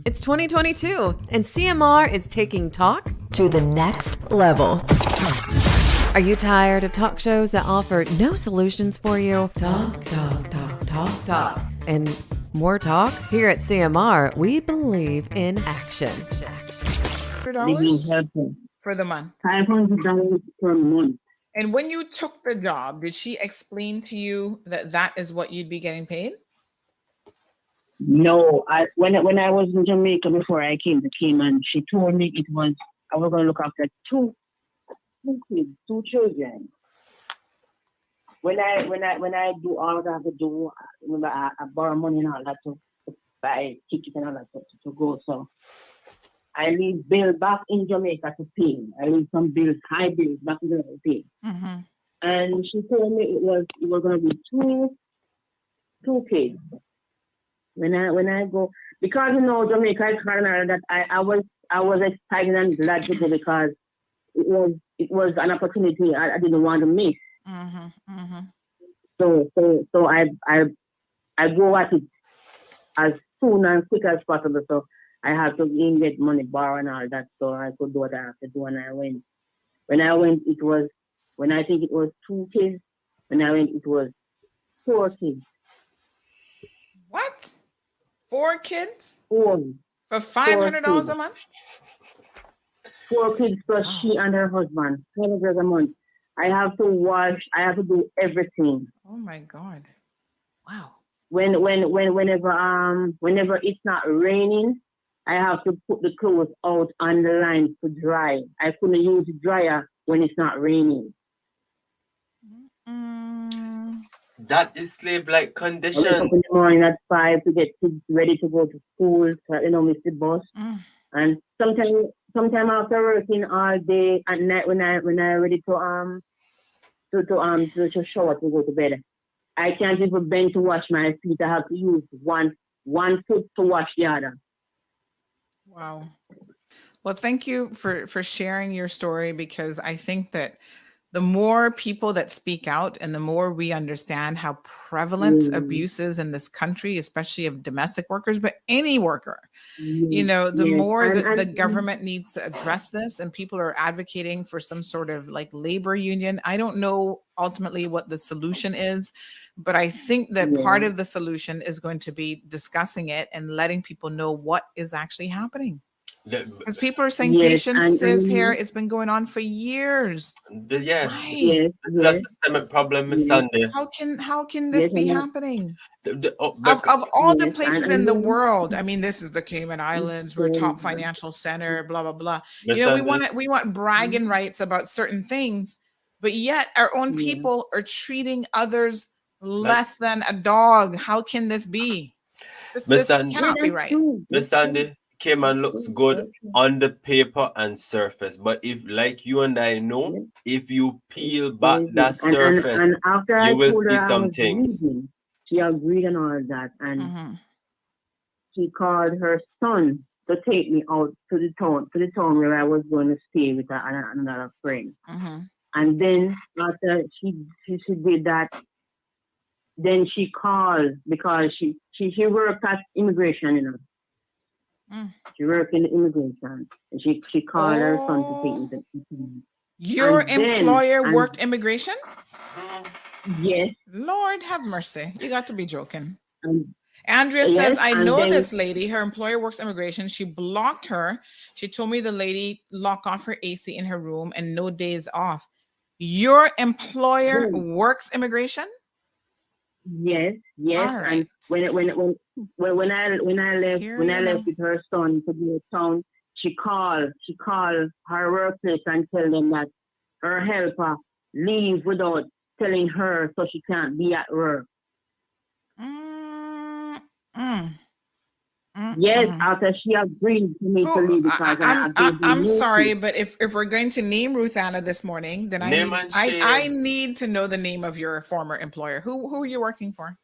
It's 2022, and CMR is taking talk to the next level. Are you tired of talk shows that offer no solutions for you? Talk, talk, talk, talk, talk. And more talk? Here at CMR, we believe in action. $100 for the month. $500 per month. And when you took the job, did she explain to you that that is what you'd be getting paid? No, when I was in Jamaica before I came to Cayman, she told me I was going to look after two kids, two children. When I do all that I have to do, remember I borrow money and all that to buy tickets and all that to go. So I leave bill back in Jamaica to pay. I leave some bills, high bills back in Jamaica to pay. Mm-hmm. And she told me it was going to be two kids. When I go, because Jamaica is hard, that I was excited and glad to go because it was an opportunity I didn't want to miss. Mm-hmm, mm-hmm. So I go at it as soon and quick as possible. So I had to get money, borrow and all that, so I could do what I have to do. And I went. When I went, when I think it was 2 kids. When I went, it was 4 kids. What? 4 kids? 4. For $500 a month? 4 kids plus she and her husband. $500 a month. I have to wash. I have to do everything. Oh my God! Wow. Whenever it's not raining, I have to put the clothes out on the line to dry. I couldn't use the dryer when it's not raining. That is slave-like conditions. I wake up in the morning at 5 to get kids ready to go to school, to miss the bus. And sometime after working all day at night when I ready to shower to go to bed, I can't even bend to wash my feet. I have to use one foot to wash the other. Wow. Well, thank you for sharing your story, because I think that the more people that speak out and the more we understand how prevalent abuse is in this country, especially of domestic workers, but any worker, the more that the government needs to address this, and people are advocating for some sort of like labor union. I don't know ultimately what the solution is, but I think that part of the solution is going to be discussing it and letting people know what is actually happening. Because people are saying patience is here. It's been going on for years. That's a systemic problem, Miss Sandy. How can this be happening? Of all the places in the world, I mean, this is the Cayman Islands. We're a top financial center. Blah blah blah. We want bragging rights about certain things, but yet our own people are treating others less than a dog. How can this be? This cannot be right. Miss Sandy, Cayman looks good on the paper and surface, but if, like you and I know, if you peel back that surface, and after you will see some things. She agreed and all that, and she called her son to take me out to the town where I was going to stay with another friend. And then after she did that, then she called because she worked at immigration, She worked in immigration, and she called her son to take me to. Your employer worked immigration? Yes. Lord have mercy. You got to be joking. Andrea says, I know this lady. Her employer works immigration. She blocked her. She told me the lady locked off her AC in her room and no days off. Your employer works immigration? Yes. Right. And when I left with her son to the town, she called her workplace and tell them that her helper leave without telling her, so she can't be at work. Yes, after she agreed to me to leave because I'm sorry, but if we're going to name Ruth Anna this morning, then I need to know the name of your former employer. Who are you working for?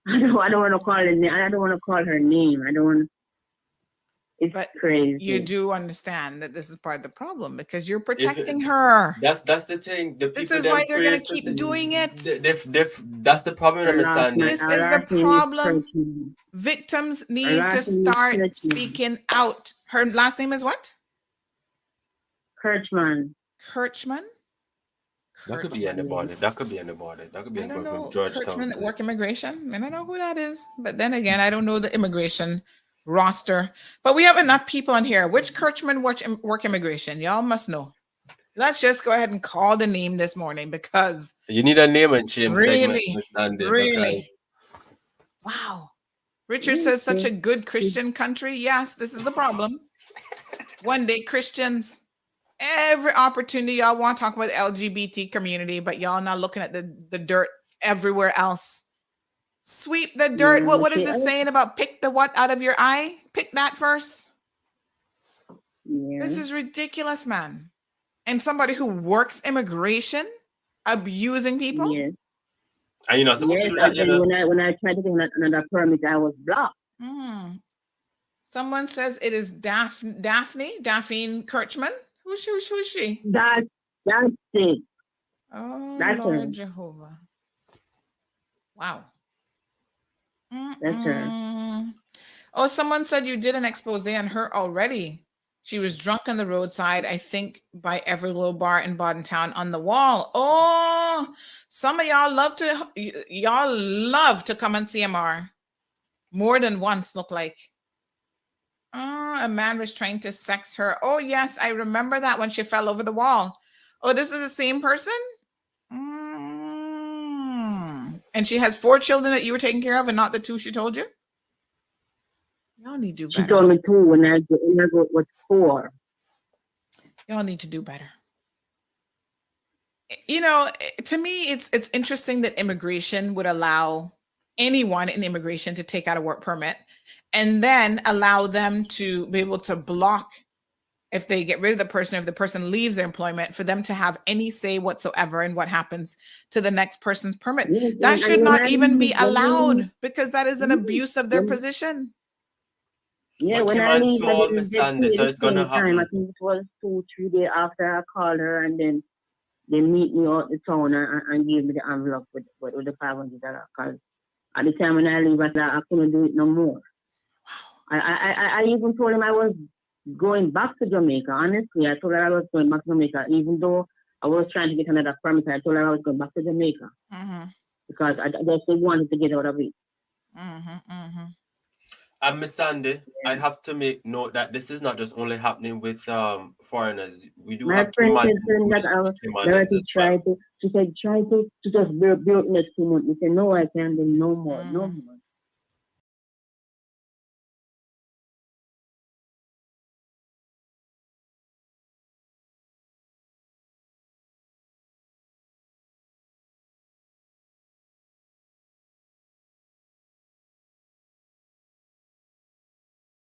I don't want to call her name. I don't want to call her name. I don't want. It's But crazy. you do understand that this is part of the problem because you're If protecting her. that's the thing. The This people is why them they're gonna pray for keep doing it. that's the problem, Her last understand name, it. This her is the last name is problem. Kirchman. Victims Her need to last name is start Kirchman. speaking out. Her last name is what? Kirchman. Kirchman? That could be anybody. That could be anybody. That could be I don't anybody from know Georgetown. Kirchman at work immigration. I don't know who that is. But then again, I don't know the immigration roster. But we have enough people in here. Which Kirchman work immigration? Y'all must know. Let's just go ahead and call the name this morning because You need a name and shame segment, really, Miss Andy, really. Wow. Richard says such a good Christian country. Yes, this is the problem. One day Christians, every opportunity y'all want to talk about the LGBT community, but y'all not looking at the dirt everywhere else. Sweep the dirt. Yeah, What is this saying about pick the what out of your eye? Pick that first. Yeah. This is ridiculous, man. And somebody who works immigration abusing people. Yes. And you're not supposed to do that, you Actually, know? when I tried to get another permit, I was blocked. Someone says it is Daphne Kirchman. Who's she? That's it. Oh, That's Lord her. Jehovah. Wow. That's her. Oh, someone said you did an expose on her already. She was drunk on the roadside, I think, by every little bar in Bodden Town on the wall. Oh, some of y'all love to come on CMR. More than once, look like. Oh, a man was trying to sex her. Oh, yes, I remember that when she fell over the wall. Oh, this is the same person? And she has 4 children that you were taking care of and not the 2 she told you? Y'all need to do better. She told me 2 when I go with 4. Y'all need to do better. You know, to me, it's interesting that immigration would allow anyone in immigration to take out a work permit and then allow them to be able to block if they get rid of the person, if the person leaves their employment, for them to have any say whatsoever in what happens to the next person's permit. That should not even be allowed because that is an abuse of their position. Yeah, But when Kim I and leave, Saul, Miss Sandy, so it's gonna happen. I think it was 2-3 days after I called her, and then they meet me out the town and gave me the envelope with the $500. Because at the time when I leave, I couldn't do it no more. I even told him I was going back to Jamaica. Honestly, I told her I was going back to Jamaica, even though I was trying to get another permit. I told her I was going back to Jamaica because I just wanted to get out of it. And Miss Sandy, I have to make note that this is not just only happening with foreigners. We do My have friend Kimans said she said try to just build next month. We said no, I can't do no more.